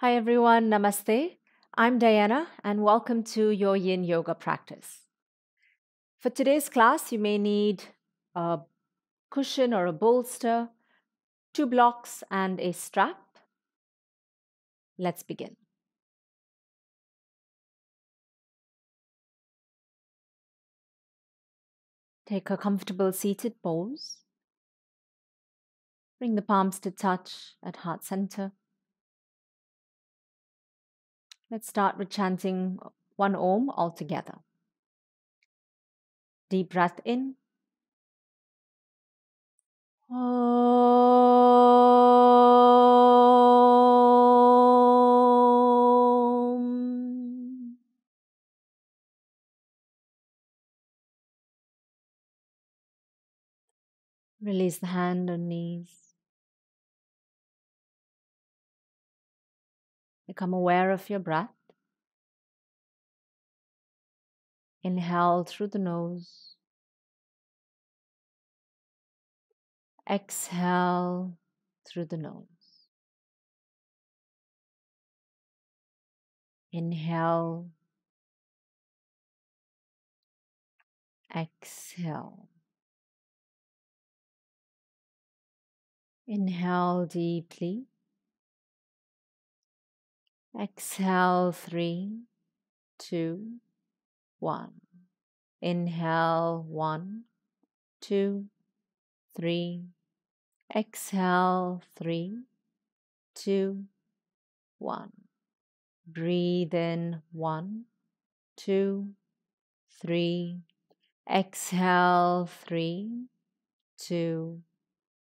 Hi everyone, namaste. I'm Diana and welcome to your yin yoga practice. For today's class, you may need a cushion or a bolster, two blocks, and a strap. Let's begin. Take a comfortable seated pose. Bring the palms to touch at heart center. Let's start with chanting one Om all together. Deep breath in. Om. Release the hand and knees. Become aware of your breath. Inhale through the nose. Exhale through the nose. Inhale. Exhale. Inhale deeply. Exhale, 3, 2, 1. Inhale, 1, 2, 3. Exhale, 3, 2, 1. Breathe in, 1, 2, 3. Exhale, 3, 2,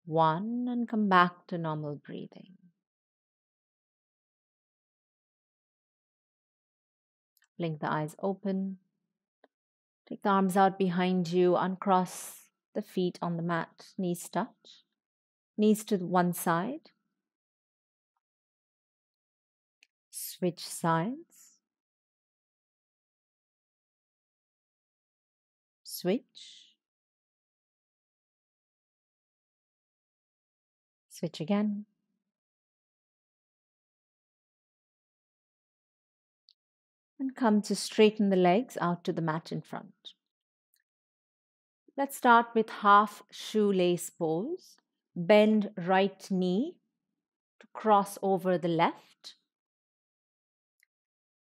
1, and come back to normal breathing. Blink the eyes open. Take the arms out behind you. Uncross the feet on the mat. Knees touch. Knees to one side. Switch sides. Switch. Switch again. And come to straighten the legs out to the mat in front. Let's start with half shoelace pose. Bend right knee to cross over the left.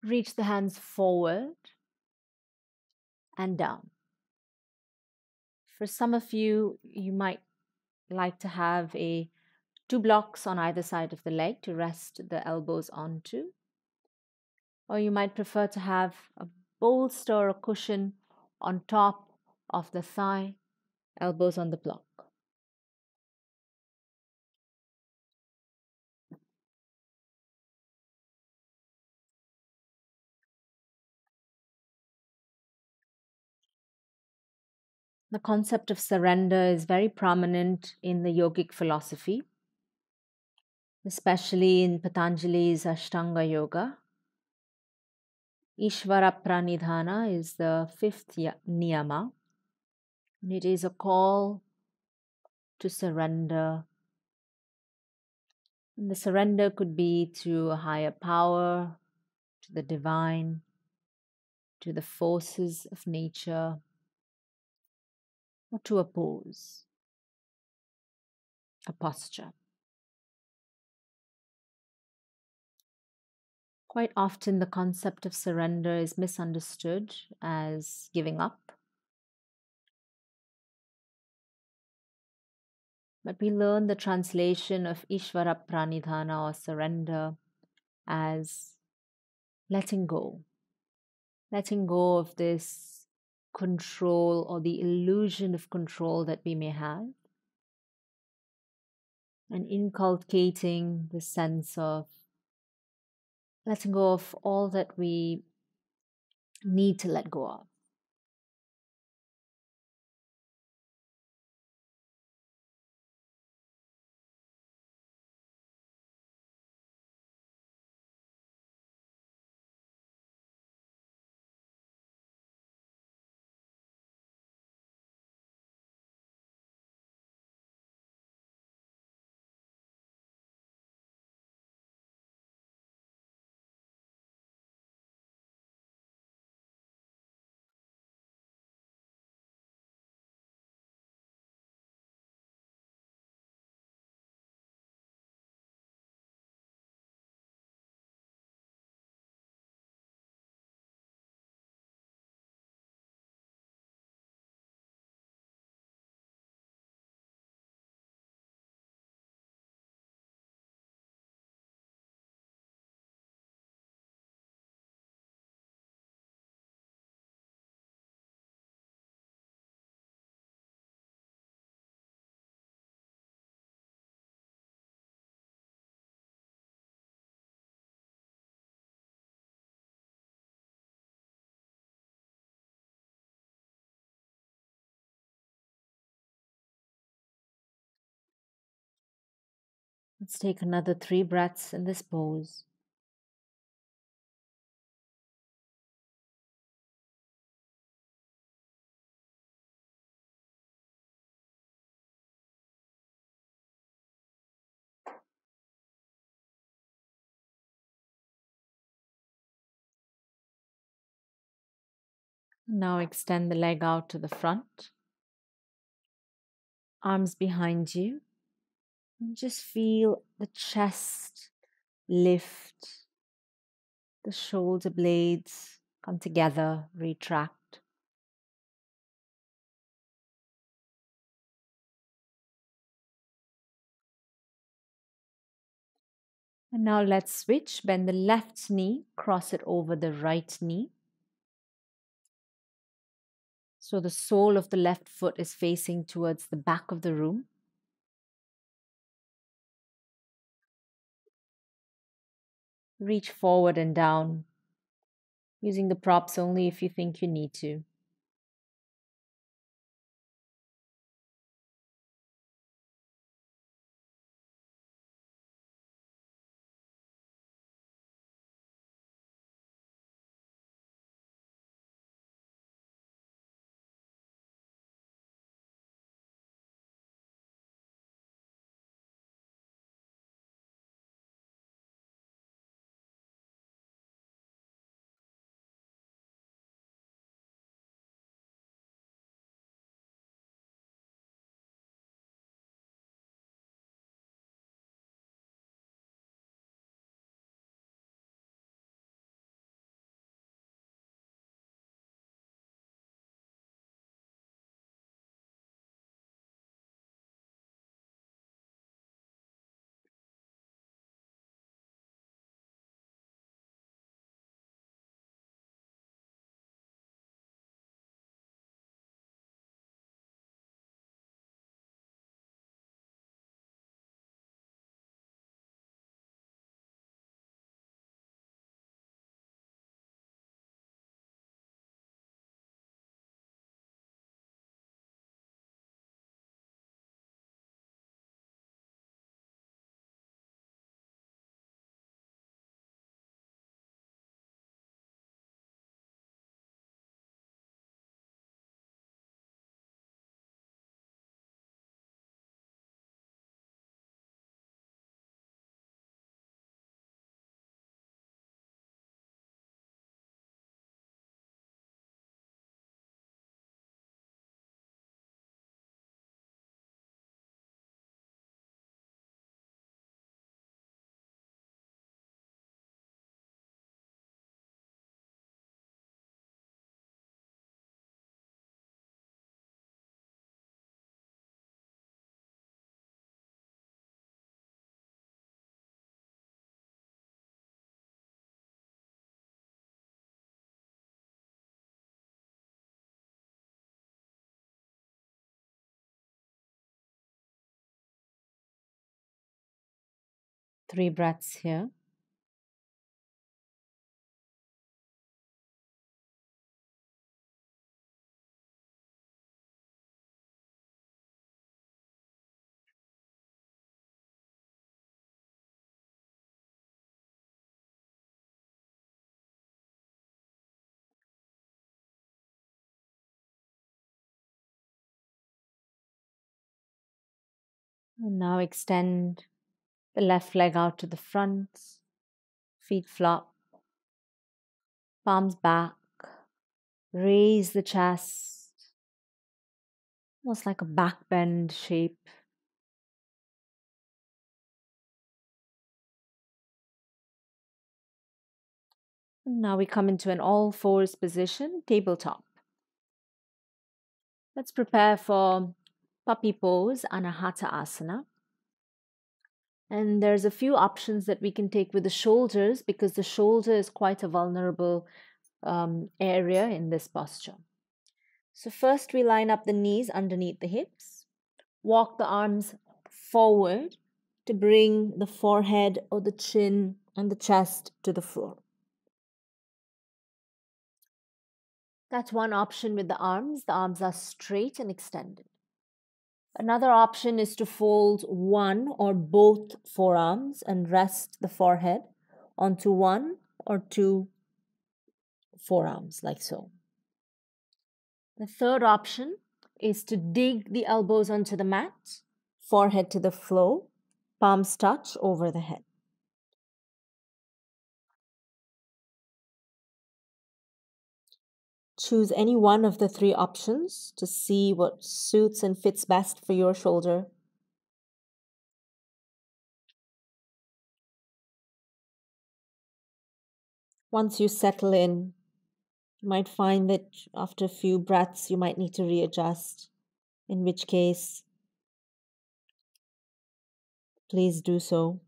Reach the hands forward and down. For some of you, you might like to have two blocks on either side of the leg to rest the elbows onto. Or you might prefer to have a bolster or a cushion on top of the thigh, elbows on the block. The concept of surrender is very prominent in the yogic philosophy, especially in Patanjali's Ashtanga Yoga. Ishvara Pranidhana is the fifth niyama, and it is a call to surrender. And the surrender could be to a higher power, to the divine, to the forces of nature, or to a pose, a posture. Quite often, the concept of surrender is misunderstood as giving up. But we learn the translation of Ishvara Pranidhana or surrender as letting go of this control or the illusion of control that we may have, and inculcating the sense of letting go of all that we need to let go of. Let's take another 3 breaths in this pose. Now extend the leg out to the front, arms behind you. And just feel the chest lift, the shoulder blades come together, retract. And now let's switch. Bend the left knee, cross it over the right knee. So the sole of the left foot is facing towards the back of the room. Reach forward and down, using the props only if you think you need to. Three breaths here. And now extend the left leg out to the front, feet flop, palms back, raise the chest, almost like a back bend shape. And now we come into an all fours position, tabletop. Let's prepare for puppy pose, Anahata Asana. And there's a few options that we can take with the shoulders because the shoulder is quite a vulnerable area in this posture. So first we line up the knees underneath the hips. Walk the arms forward to bring the forehead or the chin and the chest to the floor. That's one option with the arms. The arms are straight and extended. Another option is to fold one or both forearms and rest the forehead onto one or two forearms, like so. The third option is to dig the elbows onto the mat, forehead to the floor, palms touch over the head. Choose any one of the three options to see what suits and fits best for your shoulder. Once you settle in, you might find that after a few breaths, you might need to readjust, in which case, please do so.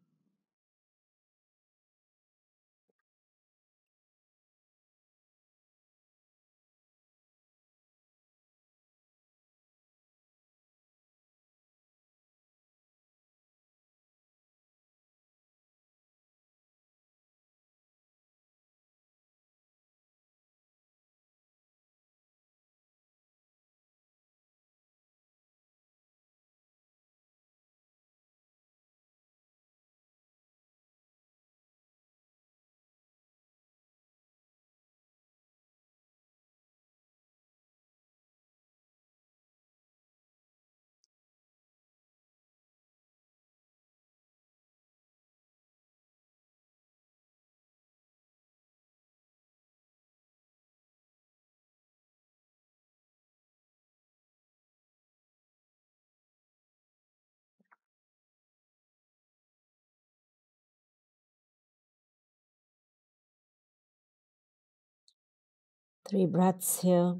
Three breaths here.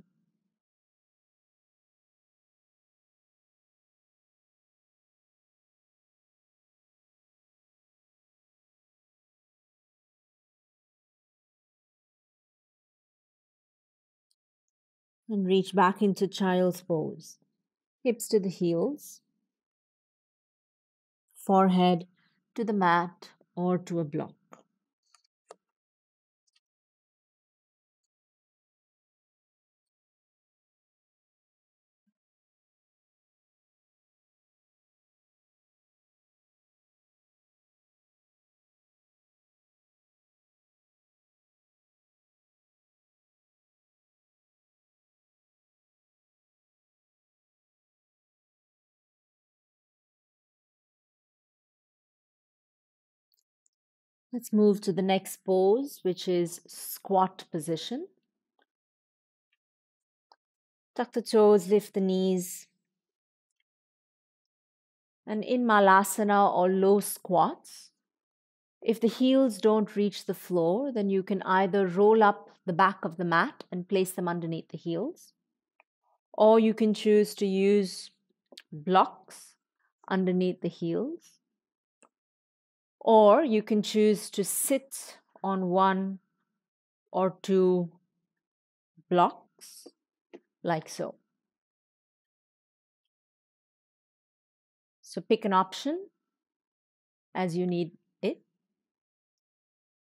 And reach back into child's pose. Hips to the heels, forehead to the mat or to a block. Let's move to the next pose, which is squat position. Tuck the toes, lift the knees. And in Malasana or low squats, if the heels don't reach the floor, then you can either roll up the back of the mat and place them underneath the heels, or you can choose to use blocks underneath the heels, or you can choose to sit on one or two blocks, like so. So pick an option as you need it.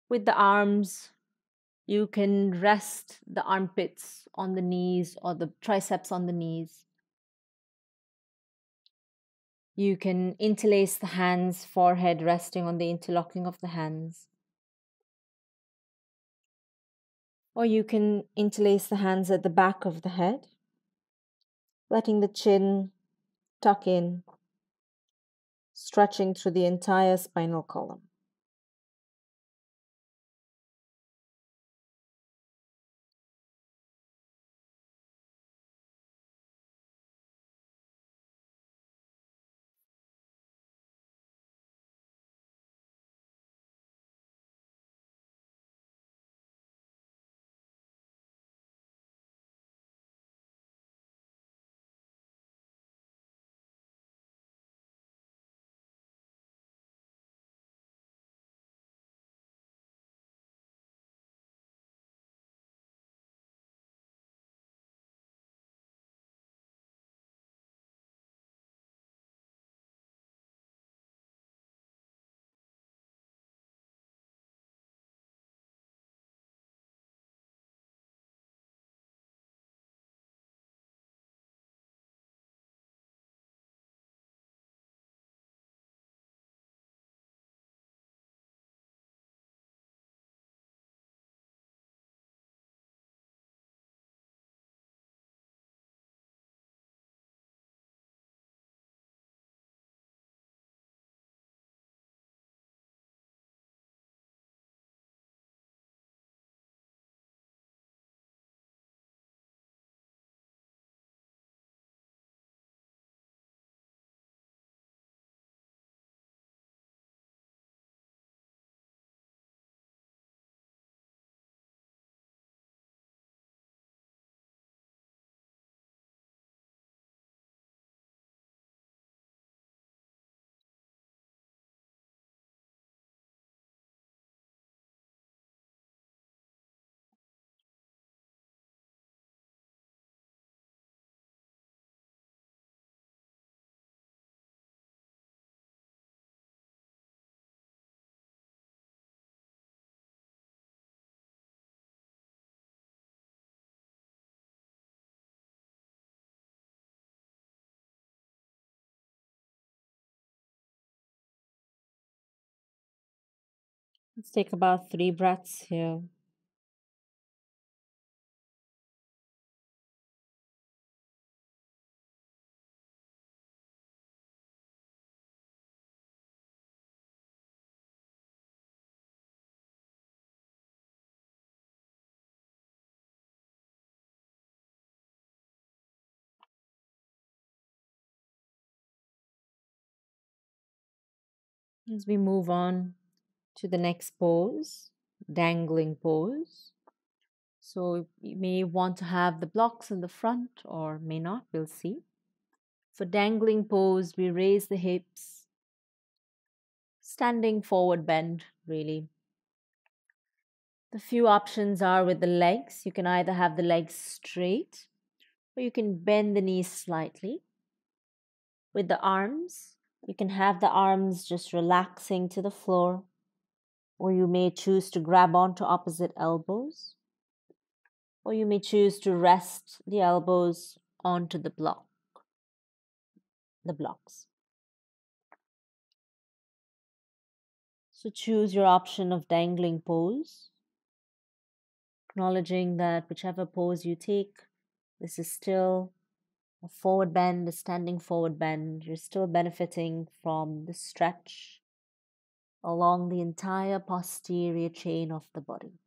With the arms, you can rest the armpits on the knees or the triceps on the knees. You can interlace the hands, forehead resting on the interlocking of the hands. Or you can interlace the hands at the back of the head, letting the chin tuck in, stretching through the entire spinal column. Let's take about 3 breaths here. As we move on to the next pose, dangling pose. So you may want to have the blocks in the front or may not, we'll see. For dangling pose, we raise the hips, standing forward bend, really. The few options are with the legs. You can either have the legs straight or you can bend the knees slightly. With the arms, you can have the arms just relaxing to the floor, or you may choose to grab onto opposite elbows, or you may choose to rest the elbows onto the blocks. So choose your option of dangling pose, acknowledging that whichever pose you take, this is still a forward bend, a standing forward bend. You're still benefiting from the stretch along the entire posterior chain of the body.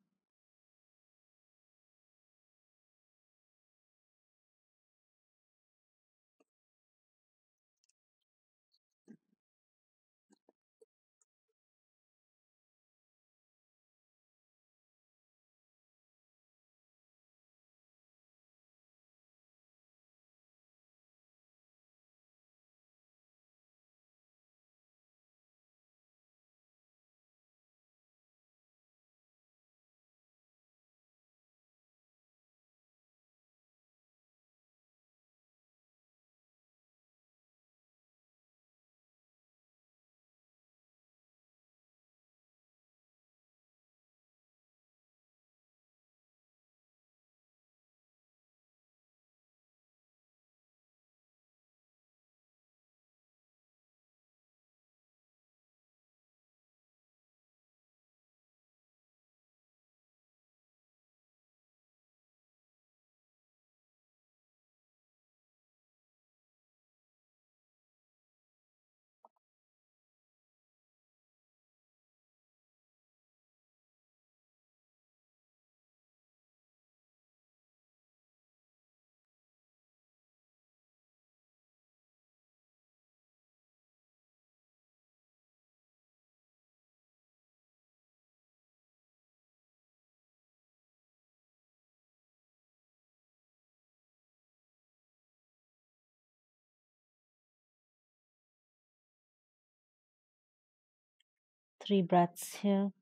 Three breaths here.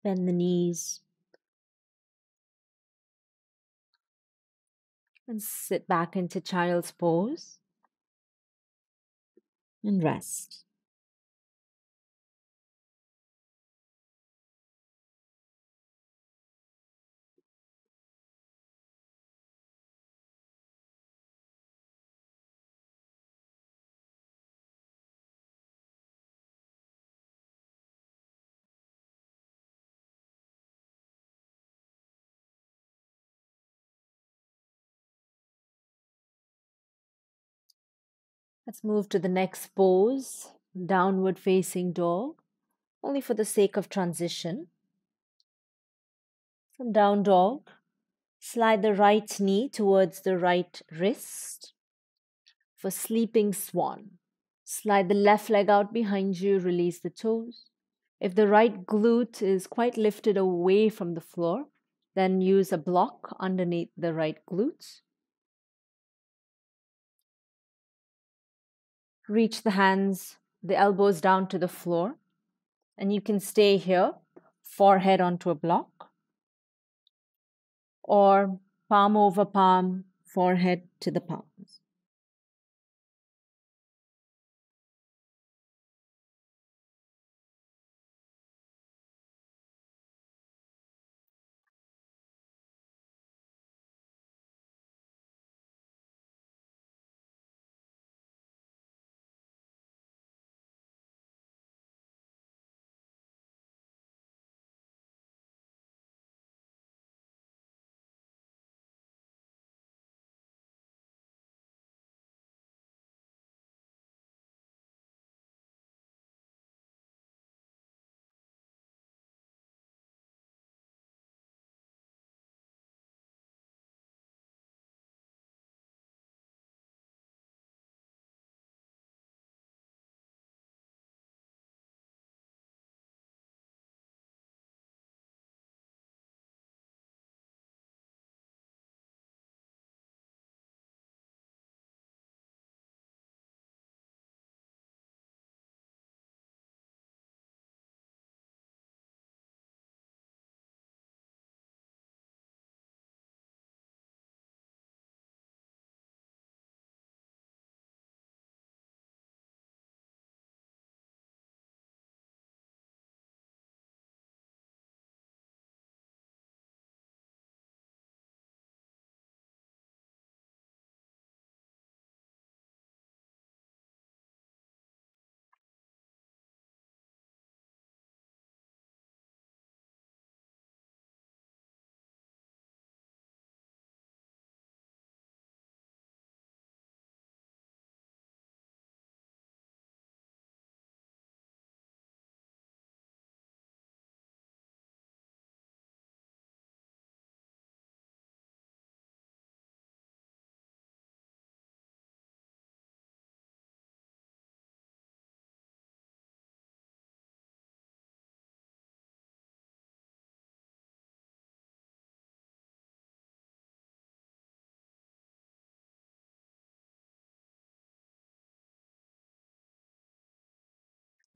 Bend the knees and sit back into child's pose and rest. Let's move to the next pose, downward facing dog, only for the sake of transition. From down dog, slide the right knee towards the right wrist. For sleeping swan, slide the left leg out behind you, release the toes. If the right glute is quite lifted away from the floor, then use a block underneath the right glutes. Reach the hands, the elbows down to the floor, and you can stay here, forehead onto a block, or palm over palm, forehead to the palms.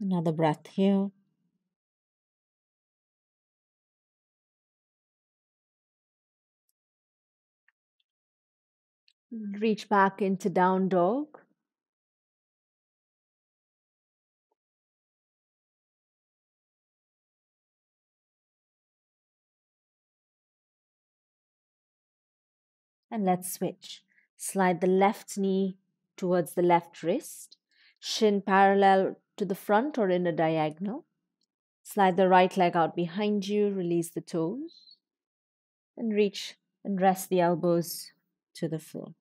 Another breath here. Reach back into down dog. And let's switch. Slide the left knee towards the left wrist, shin parallel to the front or in a diagonal. Slide the right leg out behind you, release the toes, and reach and rest the elbows to the floor.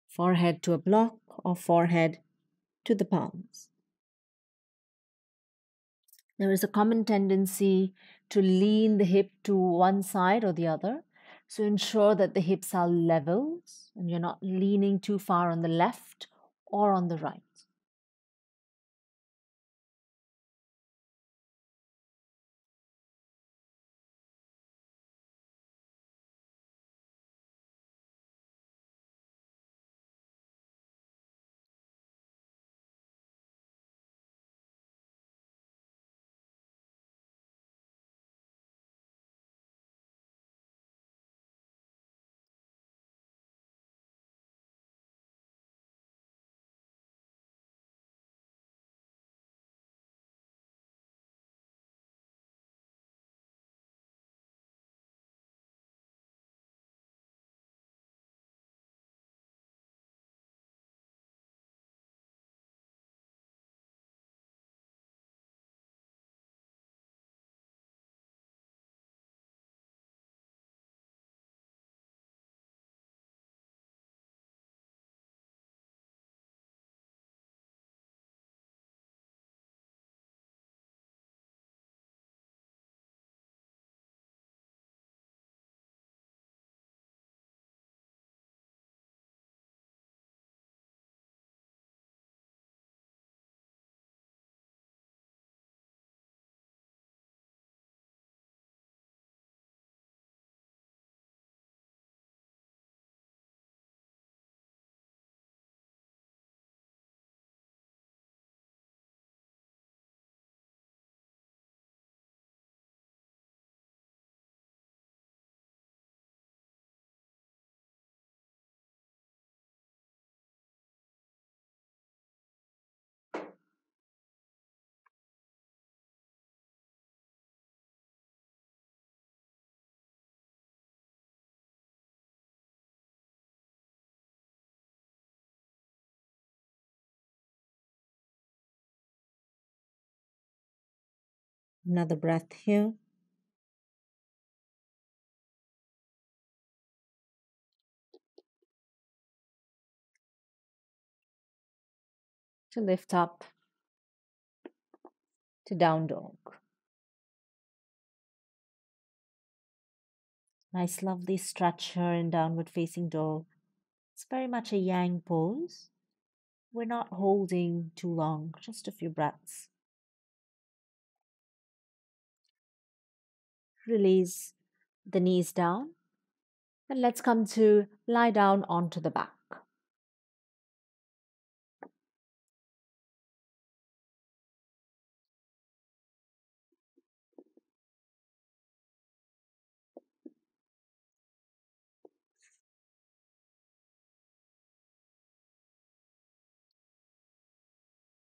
Forehead to a block or forehead to the palms. There is a common tendency to lean the hip to one side or the other. So ensure that the hips are level and you're not leaning too far on the left or on the right. Another breath here. To lift up to down dog. Nice, lovely stretch here in downward facing dog. It's very much a yang pose. We're not holding too long, just a few breaths. Release the knees down. And let's come to lie down onto the back.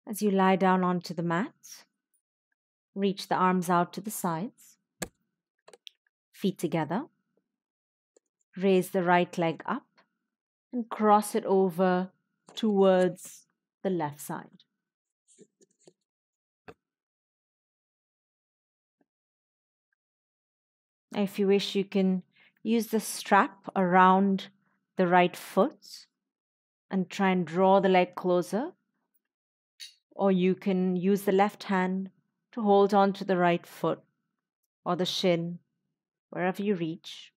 As you lie down onto the mat, reach the arms out to the sides, feet together. Raise the right leg up and cross it over towards the left side. If you wish, you can use the strap around the right foot and try and draw the leg closer. Or you can use the left hand to hold on to the right foot or the shin, wherever you reach.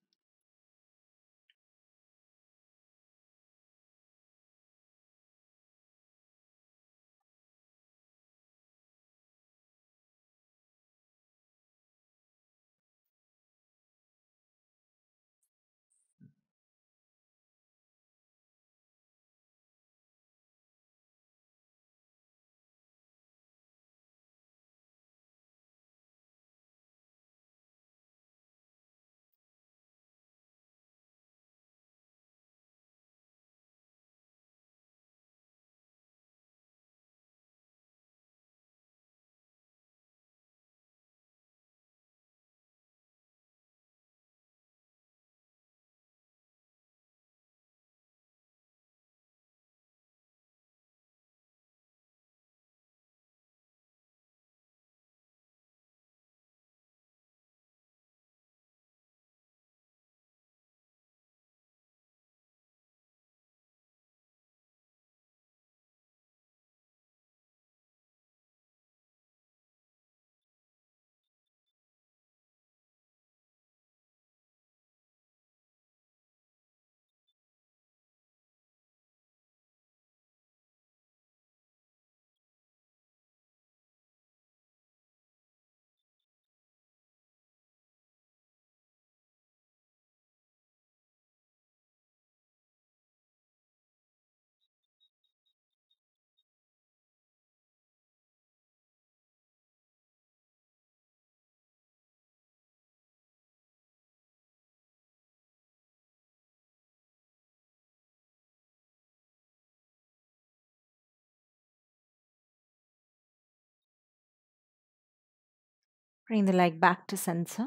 Bring the leg back to center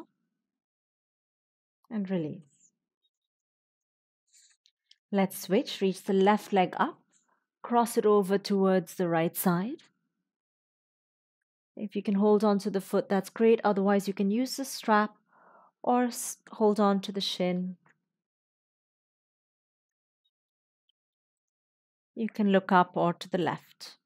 and release. Let's switch. Reach the left leg up. Cross it over towards the right side. If you can hold on to the foot, that's great. Otherwise, you can use the strap or hold on to the shin. You can look up or to the left.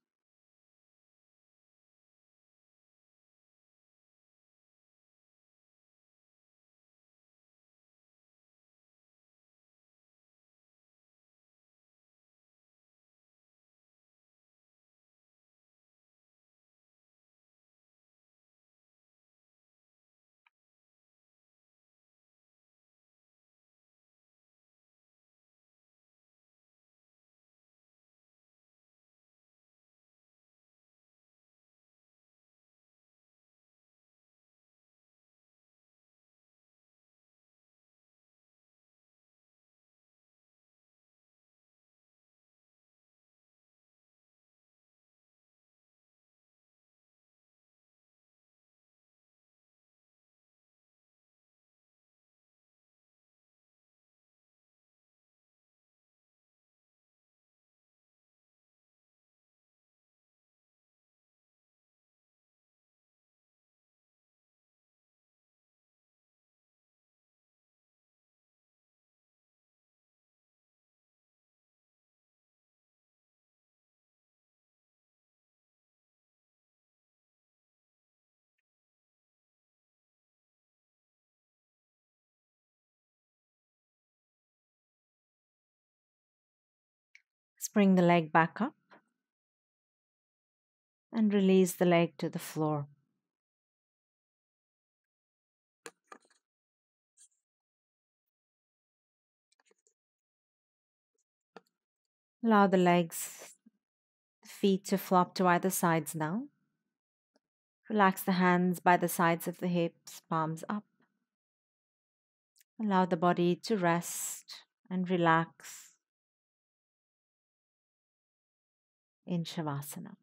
Let's bring the leg back up and release the leg to the floor. Allow the legs, the feet to flop to either sides now. Relax the hands by the sides of the hips, palms up. Allow the body to rest and relax in Shavasana.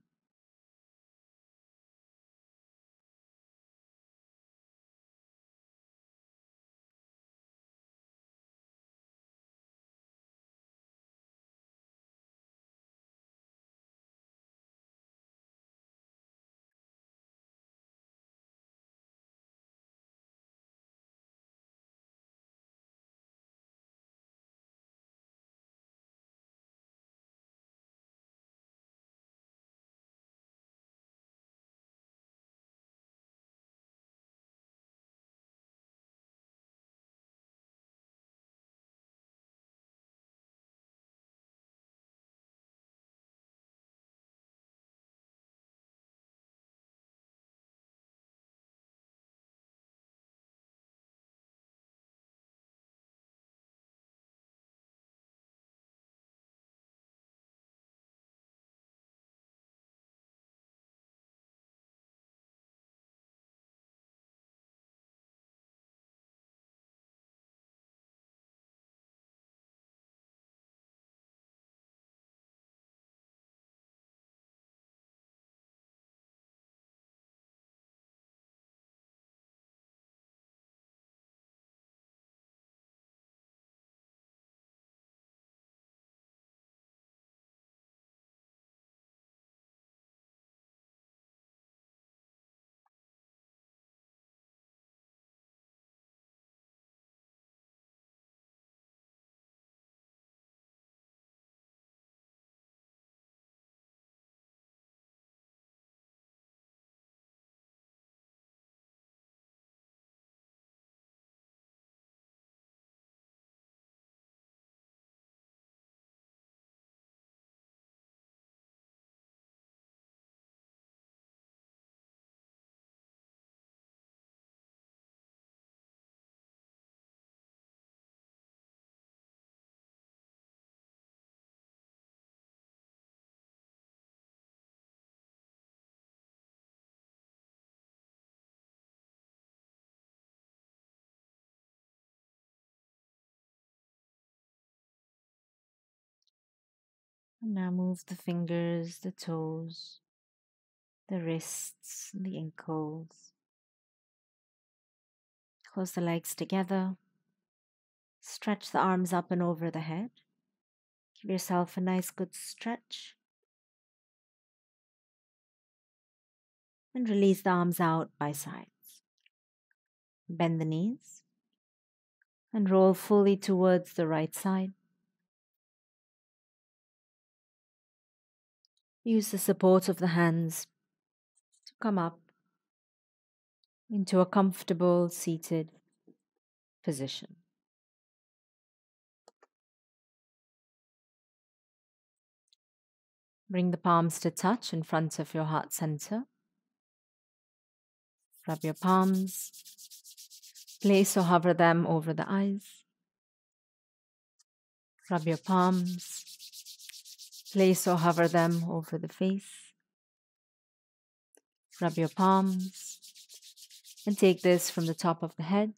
And now move the fingers, the toes, the wrists, the ankles. Close the legs together. Stretch the arms up and over the head. Give yourself a nice good stretch. And release the arms out by sides. Bend the knees. And roll fully towards the right side. Use the support of the hands to come up into a comfortable seated position. Bring the palms to touch in front of your heart center. Rub your palms. Place or hover them over the eyes. Rub your palms. Place or hover them over the face. Rub your palms. And take this from the top of the head,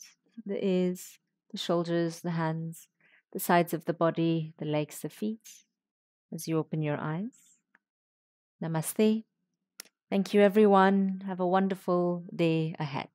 the ears, the shoulders, the hands, the sides of the body, the legs, the feet, as you open your eyes. Namaste. Thank you, everyone. Have a wonderful day ahead.